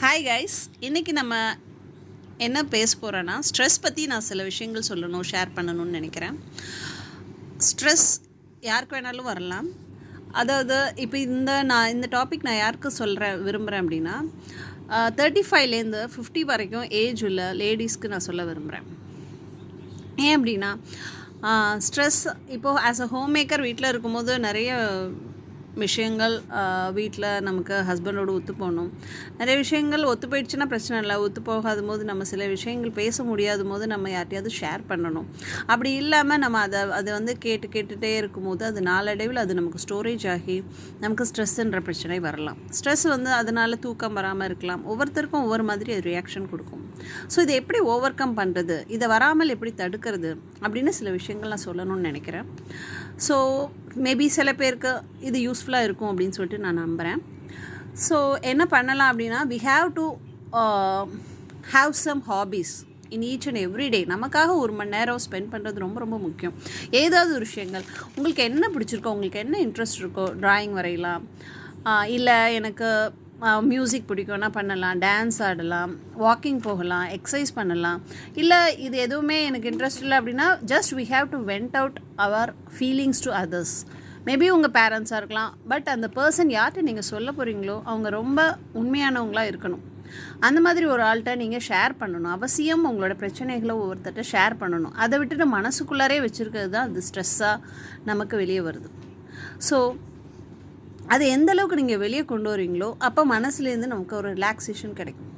Hi guys, இன்றைக்கி நம்ம என்ன பேச போகிறோன்னா ஸ்ட்ரெஸ் பற்றி நான் சில விஷயங்கள் சொல்லணும், ஷேர் பண்ணணும்னு நினைக்கிறேன். ஸ்ட்ரெஸ் யாருக்கு வேணாலும் வரலாம். அதாவது இப்போ நான் இந்த டாபிக் நான் யாருக்கு விரும்புகிறேன் அப்படின்னா 35லேருந்து 50 வரைக்கும் ஏஜ் உள்ள லேடிஸ்க்கு நான் சொல்ல விரும்புகிறேன். ஏன் அப்படின்னா ஸ்ட்ரெஸ் இப்போது ஆஸ் அ ஹோம் மேக்கர் வீட்டில் இருக்கும்போது நிறைய விஷயங்கள் வீட்டில் நமக்கு ஹஸ்பண்டோடு ஒத்து போகணும். நிறைய விஷயங்கள் ஒத்து போயிடுச்சுன்னா பிரச்சனை இல்லை. ஒத்து போகாத போது நம்ம சில விஷயங்கள் பேச முடியாத போது நம்ம யார்ட்டையாவது ஷேர் பண்ணணும். அப்படி இல்லாமல் நம்ம அதை வந்து கேட்டுகிட்டே இருக்கும்போது அது நாளடைவில் அது நமக்கு ஸ்டோரேஜ் ஆகி நமக்கு ஸ்ட்ரெஸ்ஸுன்ற பிரச்சனை வரலாம். ஸ்ட்ரெஸ் வந்து அதனால் தூக்கம் வராமல் இருக்கலாம். ஒவ்வொருத்தருக்கும் ஒவ்வொரு மாதிரி அது ரியாக்ஷன் கொடுக்கும். ஸோ இதை எப்படி ஓவர் கம் பண்ணுறது, இதை வராமல் எப்படி தடுக்கிறது அப்படின்னு சில விஷயங்கள் நான் சொல்லணும்னு நினைக்கிறேன். ஸோ மேபி சில பேருக்கு இது யூஸ்ஃபுல்லாக இருக்கும் அப்படின்னு சொல்லிட்டு நான் நம்புகிறேன். ஸோ என்ன பண்ணலாம் அப்படின்னா, we have to have some hobbies in each and every day. நமக்காக 1 மணி நேரம் ஸ்பெண்ட் பண்ணுறது ரொம்ப ரொம்ப முக்கியம். ஏதாவது ஒரு விஷயங்கள் உங்களுக்கு என்ன பிடிச்சிருக்கோ, உங்களுக்கு என்ன இன்ட்ரெஸ்ட் இருக்கோ, ட்ராயிங் வரையலாம், இல்லை எனக்கு மியூசிக் பிடிக்கும்னா பண்ணலாம், டான்ஸ் ஆடலாம், வாக்கிங் போகலாம், எக்ஸசைஸ் பண்ணலாம். இல்லை இது எதுவுமே எனக்கு இன்ட்ரெஸ்ட் இல்லை அப்படின்னா just we have to vent out our feelings to others. Maybe உங்கள் பேரண்ட்ஸாக இருக்கலாம், பட் அந்த பர்சன் யார்கிட்ட நீங்கள் சொல்ல போகிறீங்களோ அவங்க ரொம்ப உண்மையானவங்களாக இருக்கணும். அந்த மாதிரி ஒரு ஆள்கிட்ட நீங்கள் ஷேர் பண்ணணும். அவசியம் உங்களோட பிரச்சனைகளை ஒவ்வொருத்தட்ட ஷேர் பண்ணணும். அதை விட்டுட்டு மனசுக்குள்ளாரே வச்சுருக்கிறது தான் அது ஸ்ட்ரெஸ்ஸாக நமக்கு வெளியே வருது. ஸோ அது எந்த அளவுக்கு நீங்கள் வெளியே கொண்டு வரீங்களோ அப்போ மனசுலேருந்து நமக்கு ஒரு ரிலாக்ஸேஷன் கிடைக்கும்.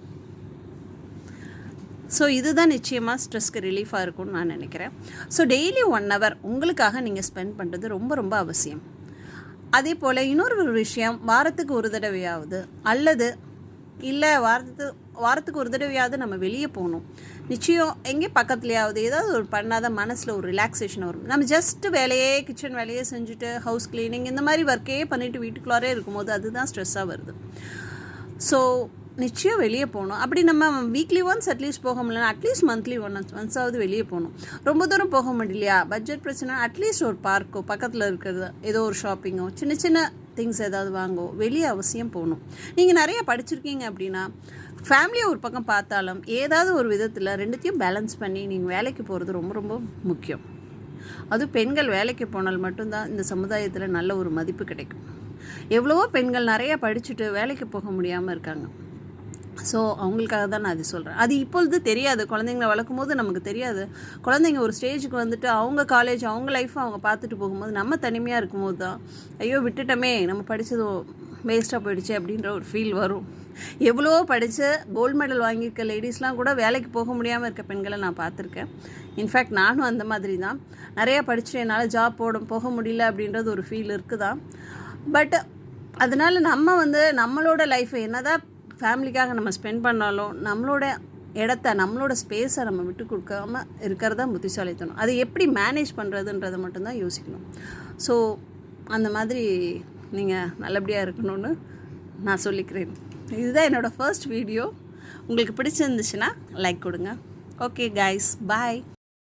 ஸோ இதுதான் நிச்சயமாக ஸ்ட்ரெஸ்க்கு ரிலீஃபாக இருக்கும்னு நான் நினைக்கிறேன். ஸோ டெய்லி 1 hour உங்களுக்காக நீங்கள் ஸ்பெண்ட் பண்ணுறது ரொம்ப ரொம்ப அவசியம். அதே போல் இன்னொரு விஷயம், வாரத்துக்கு ஒரு தடவையாவது அல்லது இல்லை வாரத்துக்கு ஒரு தடவையாவது நம்ம வெளியே போகணும். நிச்சயம் எங்கே பக்கத்துலையாவது ஏதாவது ஒரு பண்ணாதான் மனசில் ஒரு ரிலாக்ஸேஷன் வரும். நம்ம ஜஸ்ட்டு கிச்சன் வேலையே செஞ்சுட்டு ஹவுஸ் க்ளீனிங் இந்த மாதிரி ஒர்க்கே பண்ணிவிட்டு வீட்டுக்குள்ளாரே இருக்கும்போது அதுதான் ஸ்ட்ரெஸ்ஸாக வருது. ஸோ நிச்சயம் வெளியே போகணும். அப்படி நம்ம வீக்லி ஒன்ஸ் அட்லீஸ்ட் போக முடியலன்னா அட்லீஸ்ட் மந்த்லி ஒன்ஸாவது வெளியே போகணும். ரொம்ப தூரம் போக முடியலையா, பட்ஜெட் பிரச்சனை, அட்லீஸ்ட் ஒரு பார்க்கோ, பக்கத்தில் இருக்கிறது ஏதோ ஒரு ஷாப்பிங்கோ, சின்ன சின்ன திங்ஸ் ஏதாவது வாங்கோ, வெளியே அவசியம் போகணும். நீங்கள் நிறைய படிச்சிருக்கீங்க அப்படின்னா ஃபேமிலியை ஒரு பக்கம் பார்த்தாலும் ஏதாவது ஒரு விதத்தில் ரெண்டுத்தையும் பேலன்ஸ் பண்ணி நீங்கள் வேலைக்கு போகிறது ரொம்ப ரொம்ப முக்கியம். அதுவும் பெண்கள் வேலைக்கு போனால் மட்டும்தான் இந்த சமுதாயத்தில் நல்ல ஒரு மதிப்பு கிடைக்கும். எவ்வளவோ பெண்கள் நிறையா படிச்சுட்டு வேலைக்கு போக முடியாமல் இருக்காங்க. ஸோ அவங்களுக்காக தான் நான் அது சொல்கிறேன். அது இப்பொழுது தெரியாது, குழந்தைங்கள வளர்க்கும் போது நமக்கு தெரியாது. குழந்தைங்க ஒரு ஸ்டேஜுக்கு வந்துட்டு அவங்க காலேஜ் அவங்க லைஃப்பை அவங்க பார்த்துட்டு போகும்போது நம்ம தனிமையாக இருக்கும்போது தான் ஐயோ விட்டுட்டோமே, நம்ம படித்தது வேஸ்ட்டாக போயிடுச்சு அப்படின்ற ஒரு ஃபீல் வரும். எவ்வளோ படித்து கோல்டு மெடல் வாங்கியிருக்க லேடிஸ்லாம் கூட வேலைக்கு போக முடியாமல் இருக்க பெண்களை நான் பார்த்துருக்கேன். இன்ஃபேக்ட் நானும் அந்த மாதிரி தான். நிறையா படிச்சுட்டு என்னால் ஜாப் போக முடியல அப்படின்றது ஒரு ஃபீல் இருக்குதான். பட் அதனால் நம்ம வந்து நம்மளோட லைஃப்பை என்னதான் ஃபேமிலிக்காக நம்ம ஸ்பெண்ட் பண்ணாலும் நம்மளோட இடத்த நம்மளோட ஸ்பேஸை நம்ம விட்டு கொடுக்காமல் இருக்கிறதா புத்திசாலித்தனம். அதை எப்படி மேனேஜ் பண்ணுறதுன்றதை மட்டும்தான் யோசிக்கணும். ஸோ அந்த மாதிரி நீங்கள் நல்லபடியாக இருக்கணும்னு நான் சொல்லிக்கிறேன். இதுதான் என்னோடய ஃபர்ஸ்ட் வீடியோ. உங்களுக்கு பிடிச்சிருந்துச்சுன்னா லைக் கொடுங்க. ஓகே கைஸ், பாய்.